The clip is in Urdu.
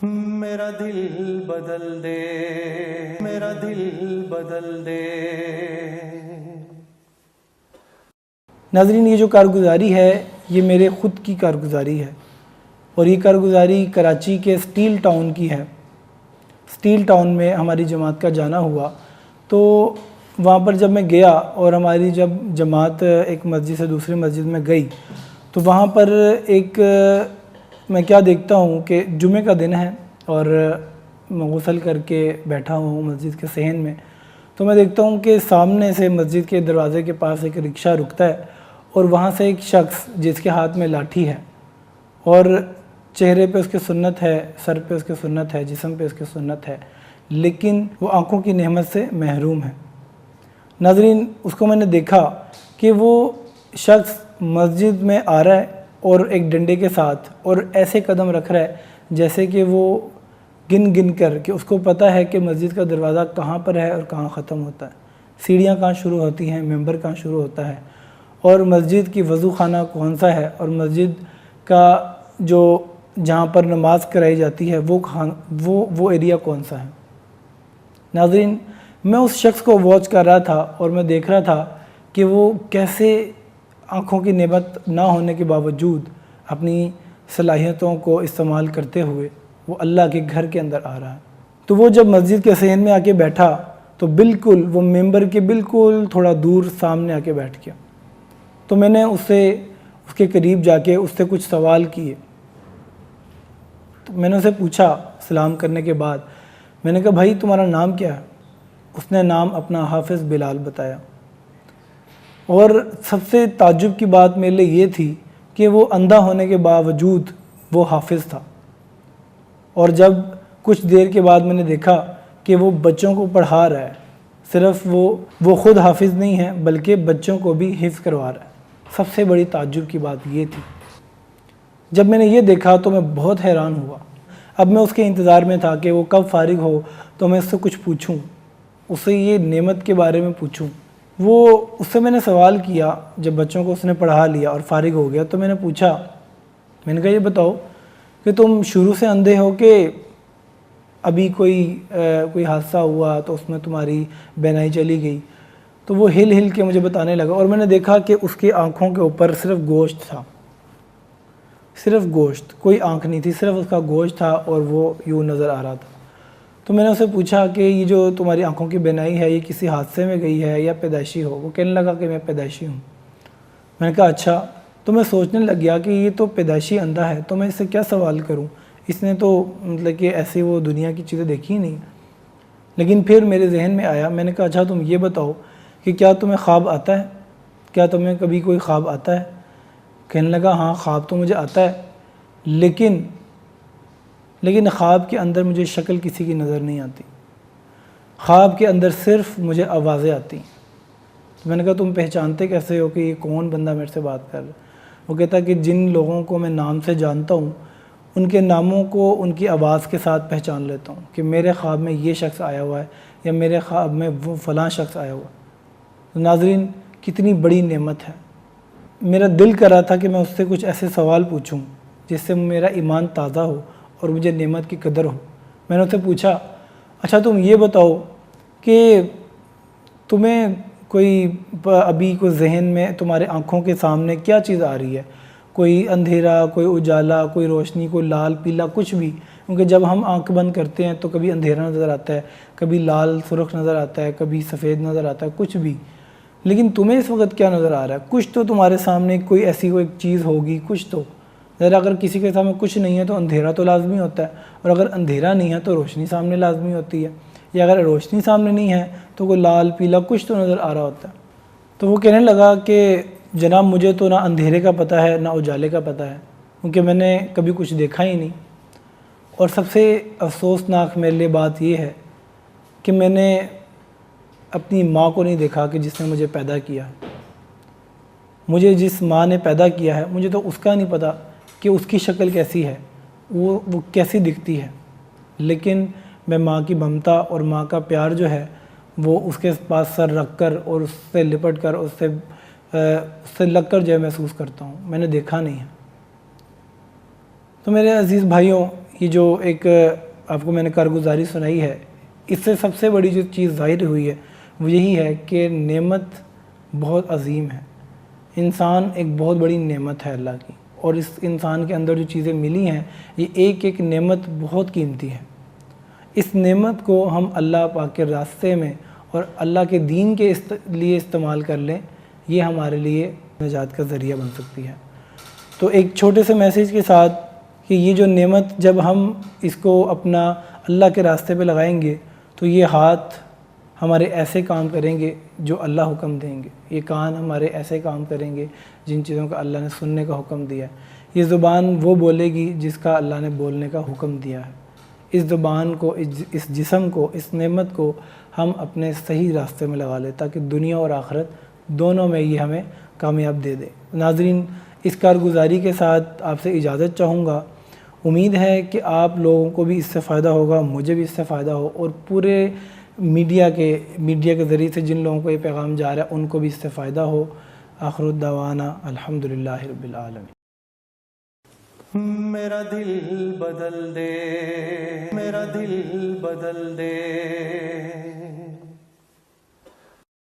میرا دل بدل دے، میرا دل بدل دے۔ ناظرین، یہ جو کارگزاری ہے یہ میرے خود کی کارگزاری ہے، اور یہ کارگزاری کراچی کے سٹیل ٹاؤن کی ہے۔ سٹیل ٹاؤن میں ہماری جماعت کا جانا ہوا، تو وہاں پر جب میں گیا اور ہماری جب جماعت ایک مسجد سے دوسری مسجد میں گئی، تو وہاں پر ایک میں کیا دیکھتا ہوں کہ جمعہ کا دن ہے اور میں غسل کر کے بیٹھا ہوں مسجد کے صحن میں، تو میں دیکھتا ہوں کہ سامنے سے مسجد کے دروازے کے پاس ایک رکشہ رکتا ہے، اور وہاں سے ایک شخص جس کے ہاتھ میں لاٹھی ہے اور چہرے پہ اس کی سنت ہے، سر پہ اس کی سنت ہے، جسم پہ اس کی سنت ہے، لیکن وہ آنکھوں کی نعمت سے محروم ہے۔ ناظرین، اس کو میں نے دیکھا کہ وہ شخص مسجد میں آ رہا ہے اور ایک ڈنڈے کے ساتھ اور ایسے قدم رکھ رہا ہے جیسے کہ وہ گن کر کہ اس کو پتہ ہے کہ مسجد کا دروازہ کہاں پر ہے اور کہاں ختم ہوتا ہے، سیڑھیاں کہاں شروع ہوتی ہیں، ممبر کہاں شروع ہوتا ہے، اور مسجد کی وضو خانہ کون سا ہے، اور مسجد کا جو جہاں پر نماز کرائی جاتی ہے وہ ایریا کون سا ہے۔ ناظرین، میں اس شخص کو واچ کر رہا تھا اور میں دیکھ رہا تھا کہ وہ کیسے آنکھوں کی نعمت نہ ہونے کے باوجود اپنی صلاحیتوں کو استعمال کرتے ہوئے وہ اللہ کے گھر کے اندر آ رہا ہے۔ تو وہ جب مسجد کے صحن میں آ کے بیٹھا تو بالکل وہ ممبر کے بالکل تھوڑا دور سامنے آ کے بیٹھ گیا۔ تو میں نے اس کے قریب جا کے اس سے کچھ سوال کیے۔ تو میں نے اسے پوچھا سلام کرنے کے بعد، میں نے کہا بھائی تمہارا نام کیا ہے؟ اس نے نام اپنا حافظ بلال بتایا، اور سب سے تعجب کی بات میرے لیے یہ تھی کہ وہ اندھا ہونے کے باوجود وہ حافظ تھا، اور جب کچھ دیر کے بعد میں نے دیکھا کہ وہ بچوں کو پڑھا رہا ہے، صرف وہ خود حافظ نہیں ہے بلکہ بچوں کو بھی حفظ کروا رہا ہے۔ سب سے بڑی تعجب کی بات یہ تھی۔ جب میں نے یہ دیکھا تو میں بہت حیران ہوا۔ اب میں اس کے انتظار میں تھا کہ وہ کب فارغ ہو تو میں اس سے کچھ پوچھوں، اس سے یہ نعمت کے بارے میں پوچھوں۔ اس سے میں نے سوال کیا جب بچوں کو اس نے پڑھا لیا اور فارغ ہو گیا، تو میں نے پوچھا، میں نے کہا یہ بتاؤ کہ تم شروع سے اندھے ہو کہ ابھی کوئی حادثہ ہوا تو اس میں تمہاری بینائی چلی گئی؟ تو وہ ہل کے مجھے بتانے لگا، اور میں نے دیکھا کہ اس کی آنکھوں کے اوپر صرف گوشت تھا، صرف گوشت، کوئی آنکھ نہیں تھی، صرف اس کا گوشت تھا اور وہ یوں نظر آ رہا تھا۔ تو میں نے اسے پوچھا کہ یہ جو تمہاری آنکھوں کی بینائی ہے یہ کسی حادثے میں گئی ہے یا پیدائشی ہو؟ وہ کہنے لگا کہ میں پیدائشی ہوں۔ میں نے کہا اچھا۔ تو میں سوچنے لگ گیا کہ یہ تو پیدائشی اندھا ہے، تو میں اس سے کیا سوال کروں، اس نے تو مطلب کہ ایسی وہ دنیا کی چیزیں دیکھی ہی نہیں۔ لیکن پھر میرے ذہن میں آیا، میں نے کہا اچھا تم یہ بتاؤ کہ کیا تمہیں خواب آتا ہے؟ کیا تمہیں کبھی کوئی خواب آتا ہے؟ کہنے لگا ہاں خواب تو مجھے آتا ہے، لیکن خواب کے اندر مجھے شکل کسی کی نظر نہیں آتی، خواب کے اندر صرف مجھے آوازیں آتی ہیں۔ تو میں نے کہا تم پہچانتے کیسے ہو کہ یہ کون بندہ میرے سے بات کر رہا ہے؟ وہ کہتا کہ جن لوگوں کو میں نام سے جانتا ہوں ان کے ناموں کو ان کی آواز کے ساتھ پہچان لیتا ہوں کہ میرے خواب میں یہ شخص آیا ہوا ہے یا میرے خواب میں وہ فلاں شخص آیا ہوا ہے۔ تو ناظرین، کتنی بڑی نعمت ہے۔ میرا دل کر رہا تھا کہ میں اس سے کچھ ایسے سوال پوچھوں جس سے میرا ایمان تازہ ہو اور مجھے نعمت کی قدر ہو۔ میں نے اس سے پوچھا اچھا تم یہ بتاؤ کہ تمہیں ابھی کوئی ذہن میں تمہارے آنکھوں کے سامنے کیا چیز آ رہی ہے؟ کوئی اندھیرا، کوئی اجالا، کوئی روشنی، کوئی لال پیلا، کچھ بھی؟ کیونکہ جب ہم آنکھ بند کرتے ہیں تو کبھی اندھیرا نظر آتا ہے، کبھی لال سرخ نظر آتا ہے، کبھی سفید نظر آتا ہے، کچھ بھی۔ لیکن تمہیں اس وقت کیا نظر آ رہا ہے؟ کچھ تو تمہارے سامنے کوئی ایسی کوئی چیز ہوگی، کچھ تو۔ ذرا اگر کسی کے سامنے کچھ نہیں ہے تو اندھیرا تو لازمی ہوتا ہے، اور اگر اندھیرا نہیں ہے تو روشنی سامنے لازمی ہوتی ہے، یا اگر روشنی سامنے نہیں ہے تو کوئی لال پیلا کچھ تو نظر آ رہا ہوتا ہے۔ تو وہ کہنے لگا کہ جناب مجھے تو نہ اندھیرے کا پتہ ہے نہ اجالے کا پتہ ہے، کیونکہ میں نے کبھی کچھ دیکھا ہی نہیں۔ اور سب سے افسوسناک میرے لیے بات یہ ہے کہ میں نے اپنی ماں کو نہیں دیکھا کہ جس نے مجھے پیدا کیا ہے۔ مجھے جس ماں نے پیدا کیا ہے مجھے تو اس کا نہیں پتہ کہ اس کی شکل کیسی ہے، وہ کیسی دکھتی ہے، لیکن میں ماں کی ممتا اور ماں کا پیار جو ہے وہ اس کے پاس سر رکھ کر اور اس سے لپٹ کر اس سے لگ کر جو محسوس کرتا ہوں۔ میں نے دیکھا نہیں ہے۔ تو میرے عزیز بھائیوں، یہ جو ایک آپ کو میں نے کارگزاری سنائی ہے، اس سے سب سے بڑی جو چیز ظاہر ہوئی ہے وہ یہی ہے کہ نعمت بہت عظیم ہے۔ انسان ایک بہت بڑی نعمت ہے اللہ کی، اور اس انسان کے اندر جو چیزیں ملی ہیں یہ ایک ایک نعمت بہت قیمتی ہے۔ اس نعمت کو ہم اللہ پاک کے راستے میں اور اللہ کے دین کے لیے استعمال کر لیں، یہ ہمارے لیے نجات کا ذریعہ بن سکتی ہے۔ تو ایک چھوٹے سے میسیج کے ساتھ کہ یہ جو نعمت جب ہم اس کو اپنا اللہ کے راستے پہ لگائیں گے تو یہ ہاتھ ہمارے ایسے کام کریں گے جو اللہ حکم دیں گے، یہ کان ہمارے ایسے کام کریں گے جن چیزوں کا اللہ نے سننے کا حکم دیا ہے، یہ زبان وہ بولے گی جس کا اللہ نے بولنے کا حکم دیا ہے۔ اس زبان کو، اس جسم کو، اس نعمت کو ہم اپنے صحیح راستے میں لگا لیں تاکہ دنیا اور آخرت دونوں میں یہ ہمیں کامیاب دے دے۔ ناظرین، اس کارگزاری کے ساتھ آپ سے اجازت چاہوں گا۔ امید ہے کہ آپ لوگوں کو بھی اس سے فائدہ ہوگا، مجھے بھی اس سے فائدہ ہو، اور پورے میڈیا کے ذریعے سے جن لوگوں کو یہ پیغام جا رہا ہے ان کو بھی اس سے فائدہ ہو۔ آخر الدعوانا الحمدللہ رب العالمین۔ میرا دل بدل دے، میرا دل بدل دے۔